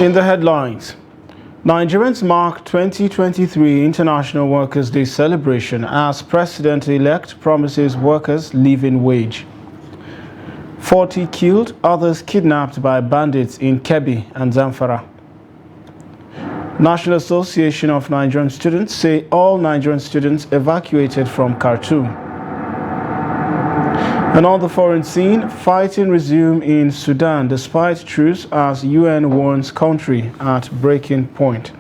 In the headlines, Nigerians mark 2023 International Workers' Day celebration as President-elect promises workers living wage. 40 killed, others kidnapped by bandits in Kebbi and Zamfara. National Association of Nigerian Students say all Nigerian students evacuated from Khartoum. And on the foreign scene, fighting resumed in Sudan despite truce as UN warns country at breaking point.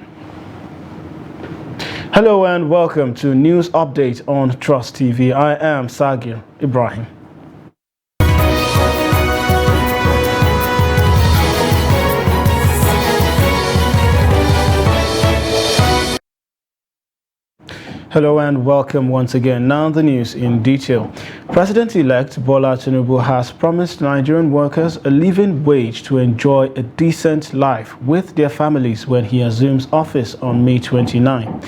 Hello and welcome to News Update on Trust TV. I am Sagir Ibrahim. Hello and welcome once again. Now the news in detail. President-elect Bola Tinubu has promised Nigerian workers a living wage to enjoy a decent life with their families when he assumes office on May 29.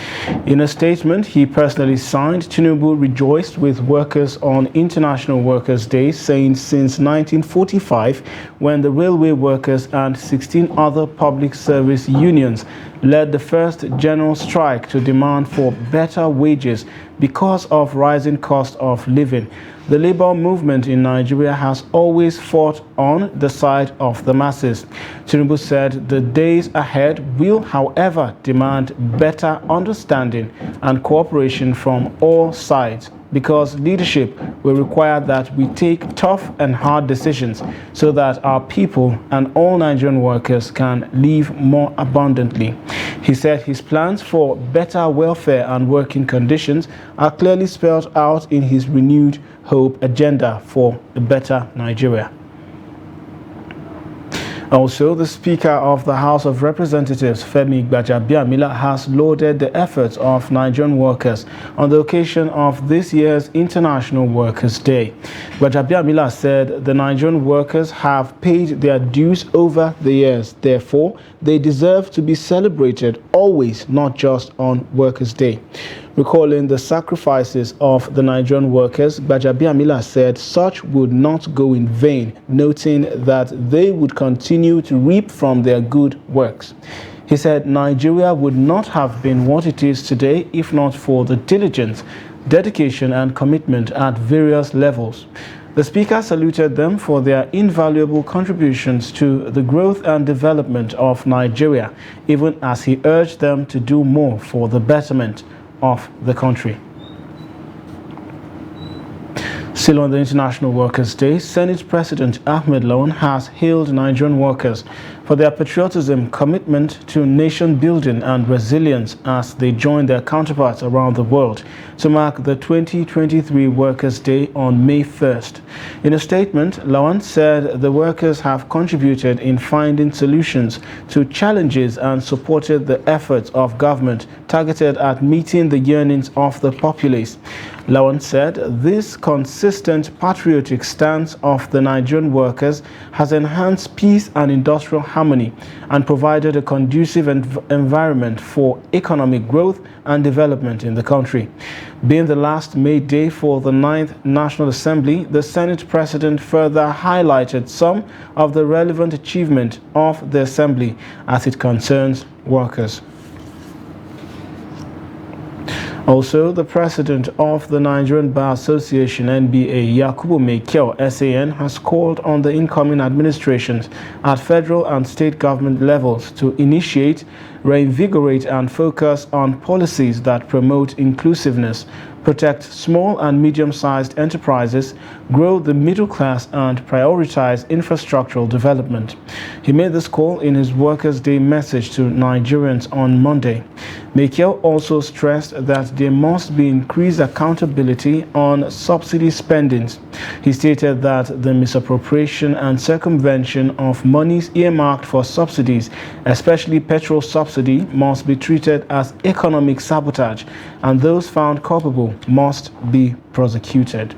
In a statement he personally signed, Tinubu rejoiced with workers on International Workers' Day, saying since 1945, when the railway workers and 16 other public service unions led the first general strike to demand for better wages because of rising cost of living, the labor movement in Nigeria has always fought on the side of the masses. Tinubu said the days ahead will, however, demand better understanding and cooperation from all sides, because leadership will require that we take tough and hard decisions so that our people and all Nigerian workers can live more abundantly. He said his plans for better welfare and working conditions are clearly spelled out in his renewed hope agenda for a better Nigeria. Also, the Speaker of the House of Representatives, Femi Gbajabiamila, has lauded the efforts of Nigerian workers on the occasion of this year's International Workers' Day. Gbajabiamila said the Nigerian workers have paid their dues over the years. Therefore, they deserve to be celebrated always, not just on Workers' Day. Recalling the sacrifices of the Nigerian workers, Gbajabiamila said such would not go in vain, noting that they would continue to reap from their good works. He said Nigeria would not have been what it is today if not for the diligence, dedication and commitment at various levels. The Speaker saluted them for their invaluable contributions to the growth and development of Nigeria, even as he urged them to do more for the betterment of the country. Still on the International Workers' Day, Senate President Ahmed Lawan has hailed Nigerian workers for their patriotism, commitment to nation building and resilience as they join their counterparts around the world to mark the 2023 Workers' Day on May 1st. In a statement, Lawan said the workers have contributed in finding solutions to challenges and supported the efforts of government targeted at meeting the yearnings of the populace. Lawan said this consistent patriotic stance of the Nigerian workers has enhanced peace and industrial harmony and provided a conducive environment for economic growth and development in the country. Being the last May Day for the 9th National Assembly, the Senate President further highlighted some of the relevant achievements of the Assembly as it concerns workers. Also, the president of the Nigerian Bar Association, NBA, Yakubu Maikyau, SAN, has called on the incoming administrations at federal and state government levels to initiate, reinvigorate and focus on policies that promote inclusiveness, protect small and medium-sized enterprises, grow the middle class and prioritize infrastructural development. He made this call in his Workers' Day message to Nigerians on Monday. Maikyau also stressed that there must be increased accountability on subsidy spendings. He stated that the misappropriation and circumvention of monies earmarked for subsidies, especially petrol subsidy, must be treated as economic sabotage, and those found culpable must be prosecuted.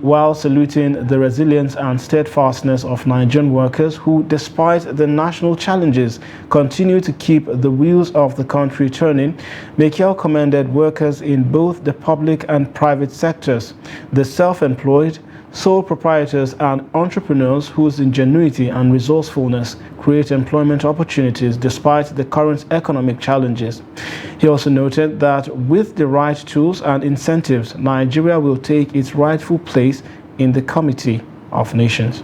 While saluting the resilience and steadfastness of Nigerian workers who, despite the national challenges, continue to keep the wheels of the country turning, Maikyau commended workers in both the public and private sectors, the self-employed, sole proprietors and entrepreneurs whose ingenuity and resourcefulness create employment opportunities despite the current economic challenges. He also noted that with the right tools and incentives, Nigeria will take its rightful place in the Committee of Nations.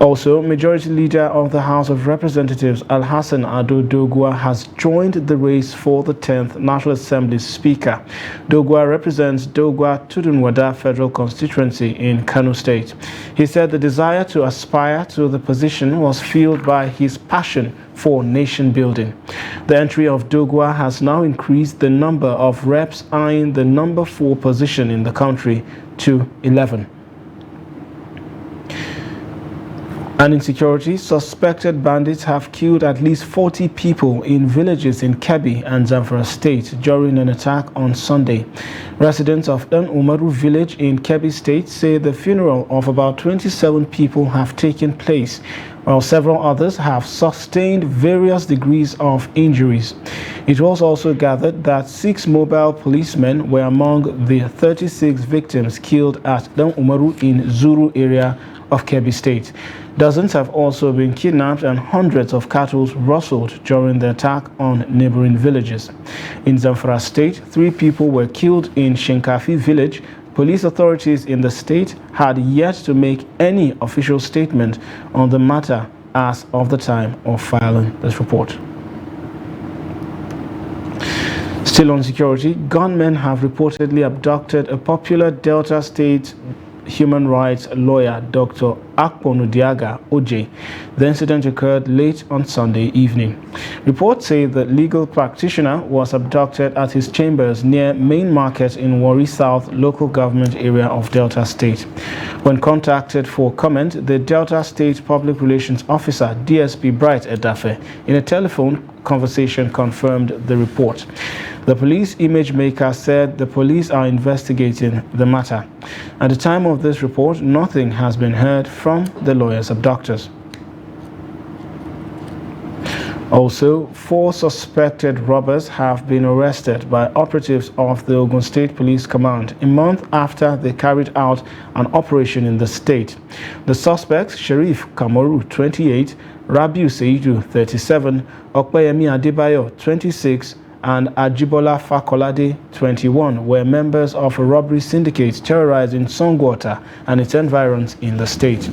Also, Majority Leader of the House of Representatives Alhassan Ado Doguwa has joined the race for the 10th National Assembly Speaker. Doguwa represents Doguwa Tudunwada Federal Constituency in Kano State. He said the desire to aspire to the position was fueled by his passion for nation building. The entry of Doguwa has now increased the number of reps eyeing the number 4 position in the country to 11. And in security, suspected bandits have killed at least 40 people in villages in Kebbi and Zamfara State during an attack on Sunday. Residents of Dan Umaru village in Kebbi State say the funeral of about 27 people have taken place, while several others have sustained various degrees of injuries. It was also gathered that 6 mobile policemen were among the 36 victims killed at Dan Umaru in Zuru area of Kebbi State. Dozens have also been kidnapped and hundreds of cattle rustled during the attack on neighboring villages. In Zamfara State, 3 people were killed in Shinkafi village. Police authorities in the state had yet to make any official statement on the matter as of the time of filing this report. Still on security, gunmen have reportedly abducted a popular Delta State human rights lawyer, Dr. Akponudiaga Oj. The incident occurred late on Sunday evening. Reports say the legal practitioner was abducted at his chambers near Main Market in Warri South local government area of Delta State. When contacted for comment, the Delta State Public Relations Officer, DSP Bright Edafe, in a telephone conversation confirmed the report. The police image maker said the police are investigating the matter. At the time of this report, nothing has been heard from the lawyer's abductors. Also, 4 suspected robbers have been arrested by operatives of the Ogun State Police Command a month after they carried out an operation in the state. The suspects, Sharif Kamoru, 28, Rabiu Seidu, 37, Okpeyemi Adebayo, 26, and Ajibola Fakolade, 21, were members of a robbery syndicate terrorizing Songwater and its environs in the state.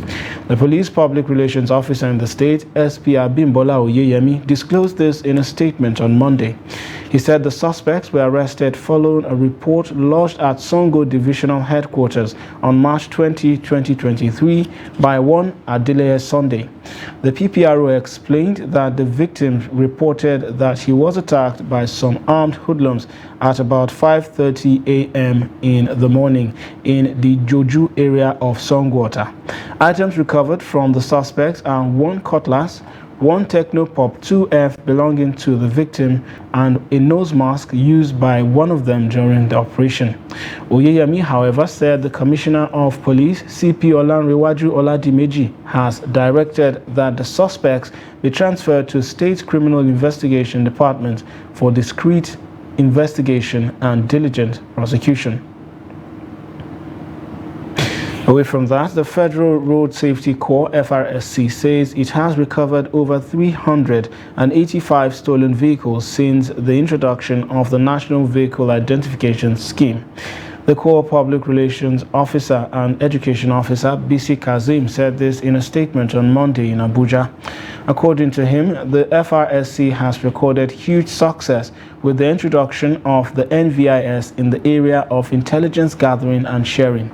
The police public relations officer in the state, SP Abimbola Oyeyemi, disclosed this in a statement on Monday. He said the suspects were arrested following a report lodged at Songo Divisional Headquarters on March 20, 2023 by one Adeleye Sunday. The PPRO explained that the victim reported that he was attacked by some armed hoodlums at about 5:30 a.m. in the morning in the Joju area of Songwater. Items recovered from the suspects are 1 cutlass, 1 Technopop 2F belonging to the victim, and a nose mask used by one of them during the operation. Oyeyemi, however, said the Commissioner of Police, CP Olanrewaju Oladimeji, has directed that the suspects be transferred to State Criminal Investigation Department for discreet investigation and diligent prosecution. Away from that, the Federal Road Safety Corps, FRSC, says it has recovered over 385 stolen vehicles since the introduction of the National Vehicle Identification Scheme. The Corps Public Relations Officer and Education Officer, BC Kazim, said this in a statement on Monday in Abuja. According to him, the FRSC has recorded huge success with the introduction of the NVIS in the area of intelligence gathering and sharing.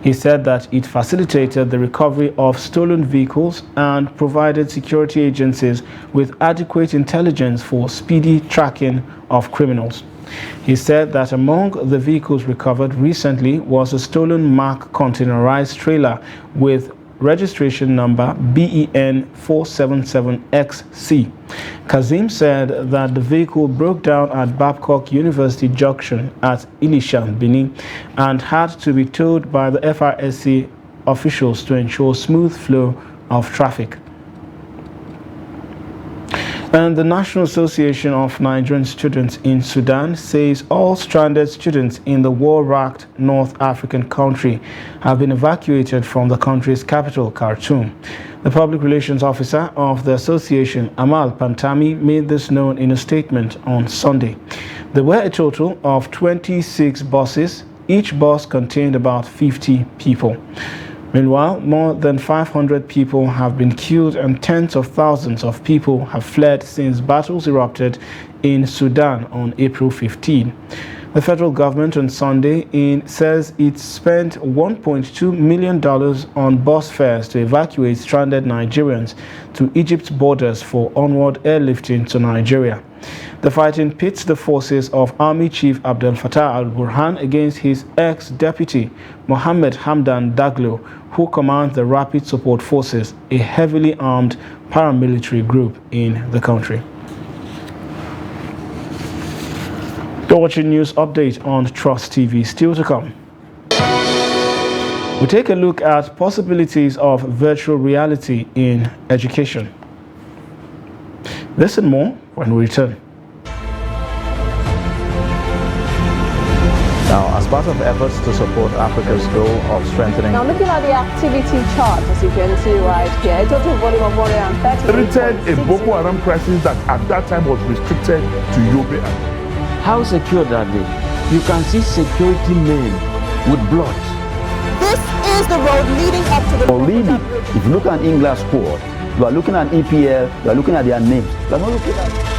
He said that it facilitated the recovery of stolen vehicles and provided security agencies with adequate intelligence for speedy tracking of criminals. He said that among the vehicles recovered recently was a stolen Mack containerized trailer with registration number BEN 477XC. Kazim said that the vehicle broke down at Babcock University Junction at Ilishan, Benin, and had to be towed by the FRSC officials to ensure smooth flow of traffic. And the National Association of Nigerian Students in Sudan says all stranded students in the war-racked North African country have been evacuated from the country's capital, Khartoum. The public relations officer of the association, Amal Pantami, made this known in a statement on Sunday. There were a total of 26 buses. Each bus contained about 50 people. Meanwhile, more than 500 people have been killed and tens of thousands of people have fled since battles erupted in Sudan on April 15. The federal government on Sunday says it spent $1.2 million on bus fares to evacuate stranded Nigerians to Egypt's borders for onward airlifting to Nigeria. The fighting pits the forces of Army Chief Abdel Fattah al-Burhan against his ex-deputy Mohammed Hamdan Daglo, who commands the Rapid Support Forces, a heavily armed paramilitary group in the country. You're watching News Update on Trust TV. Still to come, we take a look at possibilities of virtual reality in education. This and more when we return. Now, as part of efforts to support Africa's goal of strengthening... Now, looking at the activity chart, as you can see right here, a total volume of 130. A Boko Haram crisis that at that time was restricted to Yobe. How secure are they? You can see security men with blood. This is the road leading up to the... Already, if you look at England squad, you are looking at EPL, you are looking at their names. You are not looking at...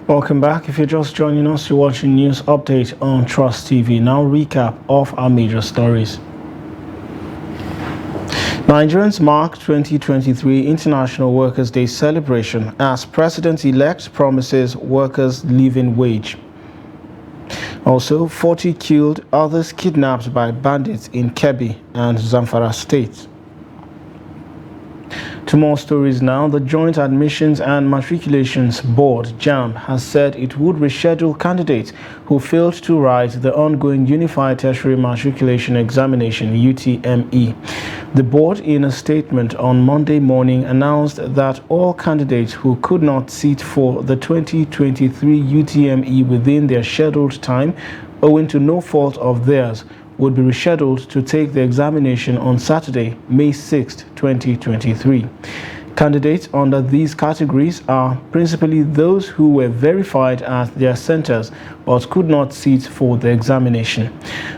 Welcome back. If you're just joining us, you're watching News Update on Trust TV. Now recap of our major stories. Nigerians mark 2023 International Workers' Day celebration as President-elect promises workers living wage. Also, 40 killed, others kidnapped by bandits in Kebbi and Zamfara states. To more stories now, the Joint Admissions and Matriculations Board, JAMB, has said it would reschedule candidates who failed to write the ongoing Unified Tertiary Matriculation Examination, UTME. The board, in a statement on Monday morning, announced that all candidates who could not sit for the 2023 UTME within their scheduled time, owing to no fault of theirs, would be rescheduled to take the examination on Saturday, May 6, 2023. Candidates under these categories are principally those who were verified at their centers but could not sit for the examination,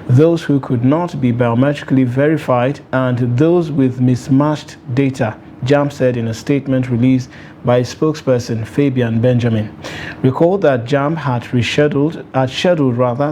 those who could not be biometrically verified, and those with mismatched data, JAMB said in a statement released by spokesperson Fabian Benjamin. Recall that JAMB had scheduled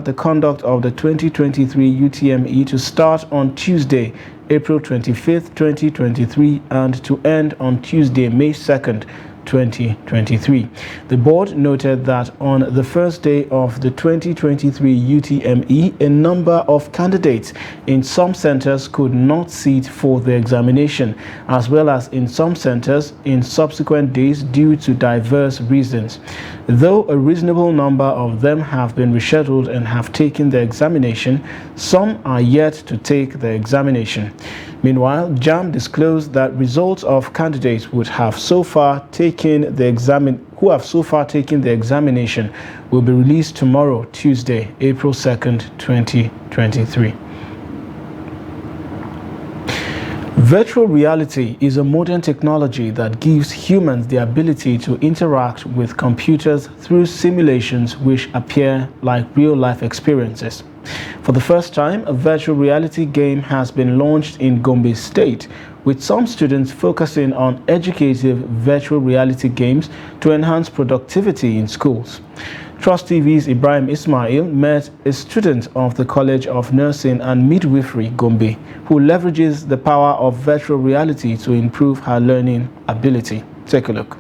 the conduct of the 2023 UTME to start on Tuesday, April 25th, 2023, and to end on Tuesday, May 2nd, 2023. The board noted that on the first day of the 2023 UTME, a number of candidates in some centers could not sit for the examination, as well as in some centers in subsequent days due to diverse reasons. Though a reasonable number of them have been rescheduled and have taken the examination, some are yet to take the examination. Meanwhile, JAMB disclosed that results of candidates who have so far taken the examination will be released tomorrow, Tuesday, April 2nd, 2023. Virtual reality is a modern technology that gives humans the ability to interact with computers through simulations which appear like real-life experiences. For the first time, a virtual reality game has been launched in Gombe State, with some students focusing on educative virtual reality games to enhance productivity in schools. Trust TV's Ibrahim Ismail met a student of the College of Nursing and Midwifery, Gombe, who leverages the power of virtual reality to improve her learning ability. Take a look.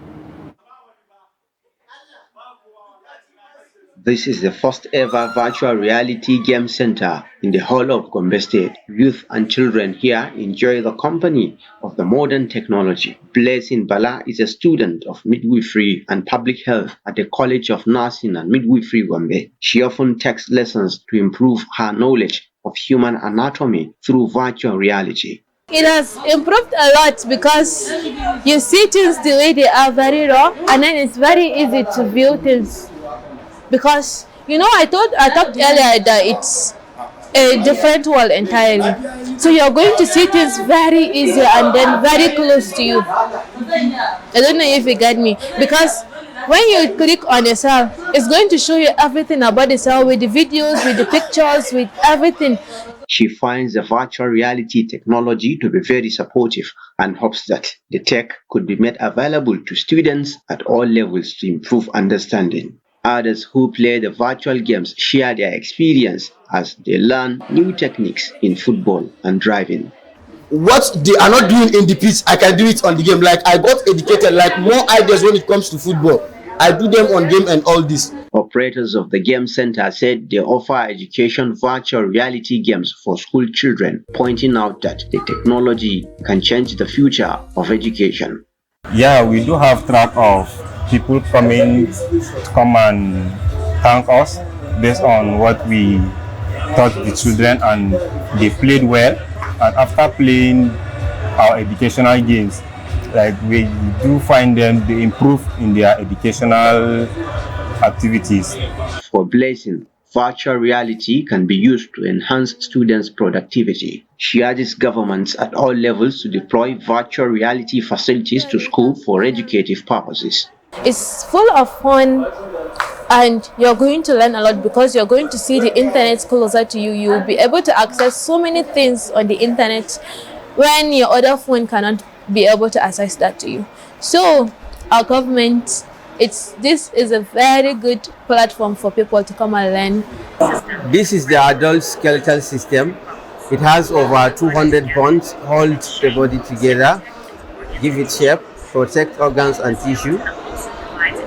This is the first ever virtual reality game center in the whole of Gombe State. Youth and children here enjoy the company of the modern technology. Blessing Bala is a student of midwifery and public health at the College of Nursing and Midwifery, Gombe. She often takes lessons to improve her knowledge of human anatomy through virtual reality. It has improved a lot because you see things the way they are, very raw, and then it's very easy to view things. Because, you know, I talked earlier that it's a different world entirely. So you're going to see things very easy and then very close to you. I don't know if you get me. Because when you click on a cell, it's going to show you everything about the cell, with the videos, with the pictures, with everything. She finds the virtual reality technology to be very supportive and hopes that the tech could be made available to students at all levels to improve understanding. Others who play the virtual games share their experience as they learn new techniques in football and driving. What they are not doing in the pitch, I can do it on the game. Like, I got educated, like more ideas when it comes to football. I do them on game and all this. Operators of the game center said they offer education virtual reality games for school children, pointing out that the technology can change the future of education. Yeah, we do have track of people coming to come and thank us based on what we taught the children, and they played well. And after playing our educational games, like, we do find them they improve in their educational activities. For Blessing, virtual reality can be used to enhance students' productivity. She urges governments at all levels to deploy virtual reality facilities to school for educative purposes. It's full of fun and you're going to learn a lot because you're going to see the internet closer to you. You'll be able to access so many things on the internet when your other phone cannot be able to access that to you. So our government, this is a very good platform for people to come and learn. This is the adult skeletal system. It has over 200 bones, hold the body together, give it shape, protect organs and tissue.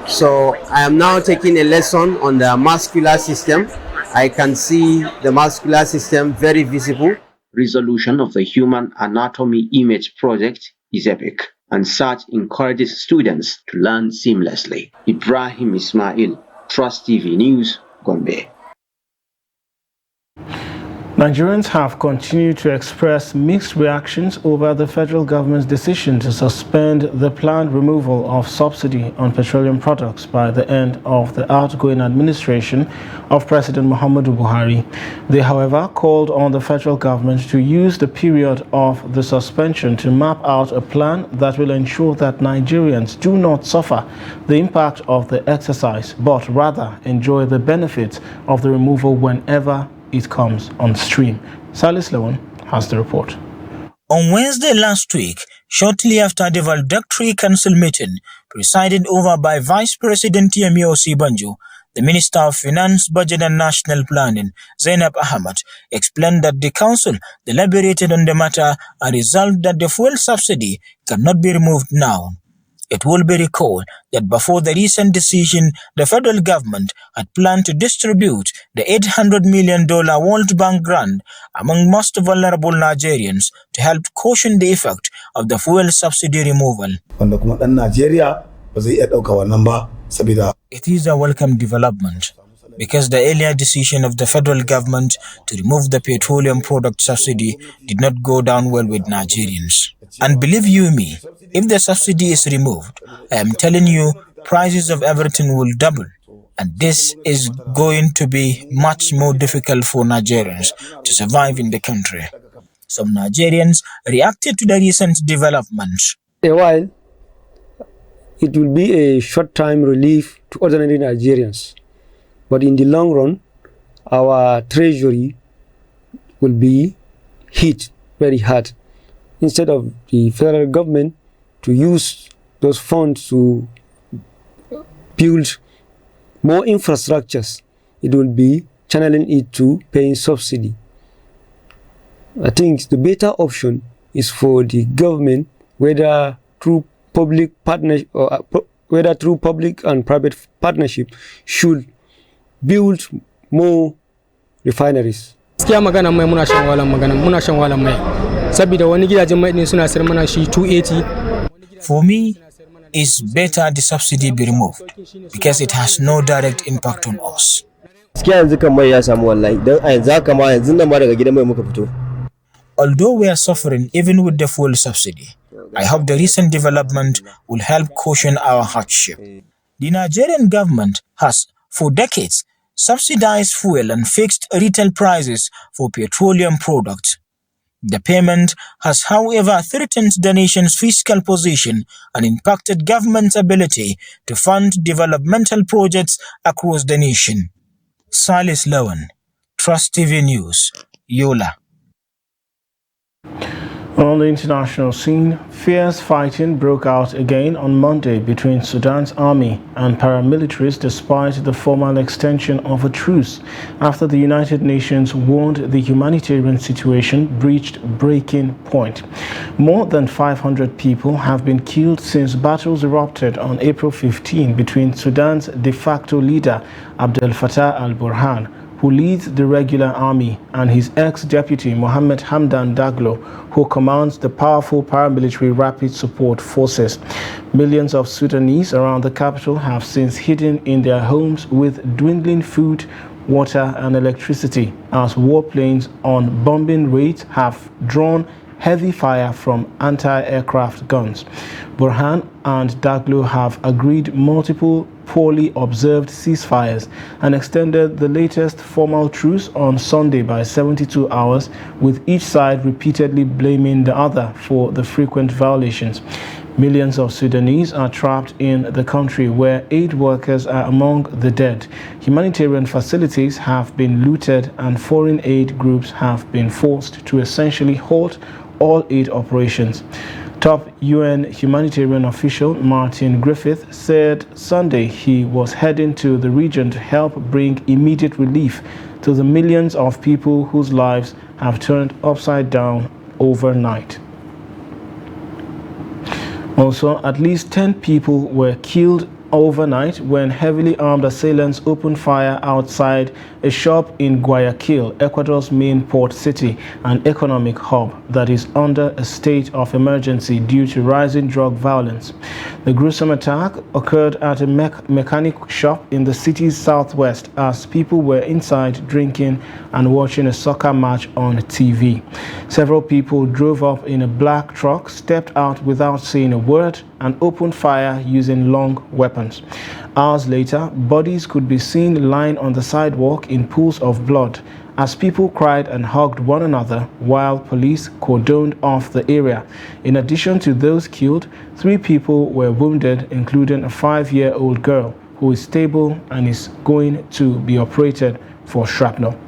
So I am now taking a lesson on the muscular system. I can see the muscular system very visible. Resolution of the Human Anatomy Image Project is epic, and such encourages students to learn seamlessly. Ibrahim Ismail, Trust TV News, Gombe. Nigerians have continued to express mixed reactions over the federal government's decision to suspend the planned removal of subsidy on petroleum products by the end of the outgoing administration of President Muhammadu Buhari. They, however, called on the federal government to use the period of the suspension to map out a plan that will ensure that Nigerians do not suffer the impact of the exercise, but rather enjoy the benefits of the removal whenever it comes on stream. Salis Lewan has the report. On Wednesday last week, shortly after the valedictory council meeting presided over by Vice President Yemi Osibanjo, the Minister of Finance, Budget and National Planning, Zainab Ahmad, explained that the council deliberated on the matter and resolved that the fuel subsidy cannot be removed now. It will be recalled that before the recent decision, the federal government had planned to distribute the $800 million World Bank grant among most vulnerable Nigerians to help cushion the effect of the fuel subsidy removal. It is a welcome development because the earlier decision of the federal government to remove the petroleum product subsidy did not go down well with Nigerians. And believe you me, if the subsidy is removed, I am telling you, prices of everything will double. And this is going to be much more difficult for Nigerians to survive in the country. Some Nigerians reacted to the recent developments. A while, it will be a short-time relief to ordinary Nigerians. But in the long run, our treasury will be hit very hard. Instead of the federal government to use those funds to build more infrastructures, it will be channeling it to paying subsidy. I think the better option is for the government, whether through public partnership or whether through public and private partnership, should build more refineries. For me, it's better the subsidy be removed because it has no direct impact on us. Although we are suffering even with the fuel subsidy, I hope the recent development will help cushion our hardship. The Nigerian government has, for decades, subsidized fuel and fixed retail prices for petroleum products. The payment has, however, threatened the nation's fiscal position and impacted government's ability to fund developmental projects across the nation. Silas Lowen, Trust TV News, Yola. On the international scene, fierce fighting broke out again on Monday between Sudan's army and paramilitaries despite the formal extension of a truce after the United Nations warned the humanitarian situation reached breaking point. More than 500 people have been killed since battles erupted on April 15 between Sudan's de facto leader Abdel Fattah al-Burhan, who leads the regular army, and his ex-deputy Mohamed Hamdan Daglo, who commands the powerful paramilitary Rapid Support Forces. Millions of Sudanese around the capital have since hidden in their homes with dwindling food, water and electricity as warplanes on bombing raids have drawn heavy fire from anti-aircraft guns. Burhan and Daglo have agreed multiple poorly observed ceasefires and extended the latest formal truce on Sunday by 72 hours, with each side repeatedly blaming the other for the frequent violations. Millions of Sudanese are trapped in the country, where aid workers are among the dead. Humanitarian facilities have been looted and foreign aid groups have been forced to essentially halt all aid operations. Top UN humanitarian official Martin Griffith said Sunday he was heading to the region to help bring immediate relief to the millions of people whose lives have turned upside down overnight. Also, at least 10 people were killed overnight when heavily armed assailants opened fire outside a shop in Guayaquil, Ecuador's main port city and economic hub that is under a state of emergency due to rising drug violence. The gruesome attack occurred at a mechanic shop in the city's southwest as people were inside drinking and watching a soccer match on TV. Several people drove up in a black truck, stepped out without saying a word, and opened fire using long weapons. Hours later, bodies could be seen lying on the sidewalk in pools of blood as people cried and hugged one another while police cordoned off the area. In addition to those killed, 3 people were wounded, including a 5-year-old girl who is stable and is going to be operated for shrapnel.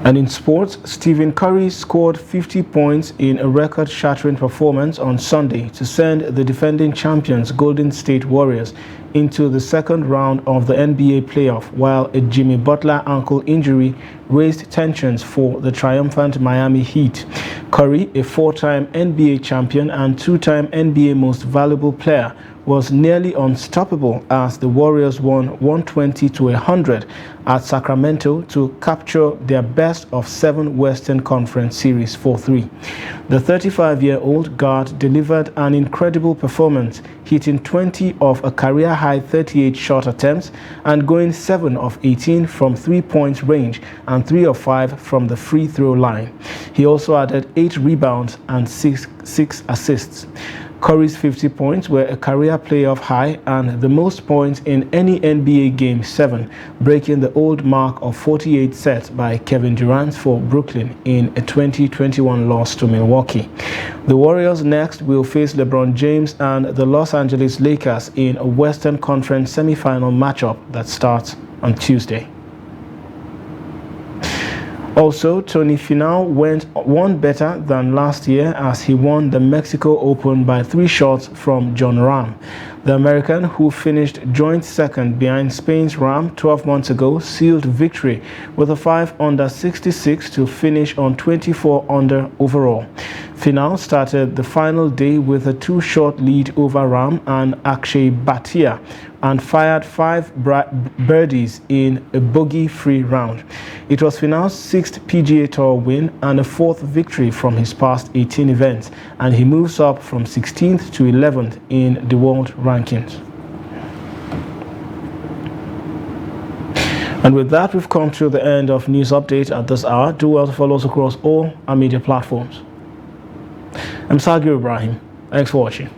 And in sports, Stephen Curry scored 50 points in a record-shattering performance on Sunday to send the defending champions Golden State Warriors into the second round of the NBA playoff, while a Jimmy Butler ankle injury raised tensions for the triumphant Miami Heat. Curry, a four-time NBA champion and two-time NBA Most Valuable Player, was nearly unstoppable as the Warriors won 120-100 at Sacramento to capture their best of 7 Western Conference Series 4-3. The 35-year-old guard delivered an incredible performance, hitting 20 of a career-high 38 shot attempts and going 7 of 18 from three-point range and 3 of 5 from the free throw line. He also added 8 rebounds and 6 assists. Curry's 50 points were a career playoff high and the most points in any NBA Game 7, breaking the old mark of 48 set by Kevin Durant for Brooklyn in a 2021 loss to Milwaukee. The Warriors next will face LeBron James and the Los Angeles Lakers in a Western Conference semifinal matchup that starts on Tuesday. Also, Tony Finau went one better than last year as he won the Mexico Open by 3 shots from John Ram. The American, who finished joint second behind Spain's Ram 12 months ago, sealed victory with a 5-under 66 to finish on 24-under overall. Finau started the final day with a 2-shot lead over Ram and Akshay Bhatia and fired 5 birdies in a bogey-free round. It was Finau's 6th PGA Tour win and a 4th victory from his past 18 events, and he moves up from 16th to 11th in the world rankings. And with that, we've come to the end of News Update at this hour. Do well to follow us across all our media platforms. I'm Sagir Ibrahim. Thanks for watching.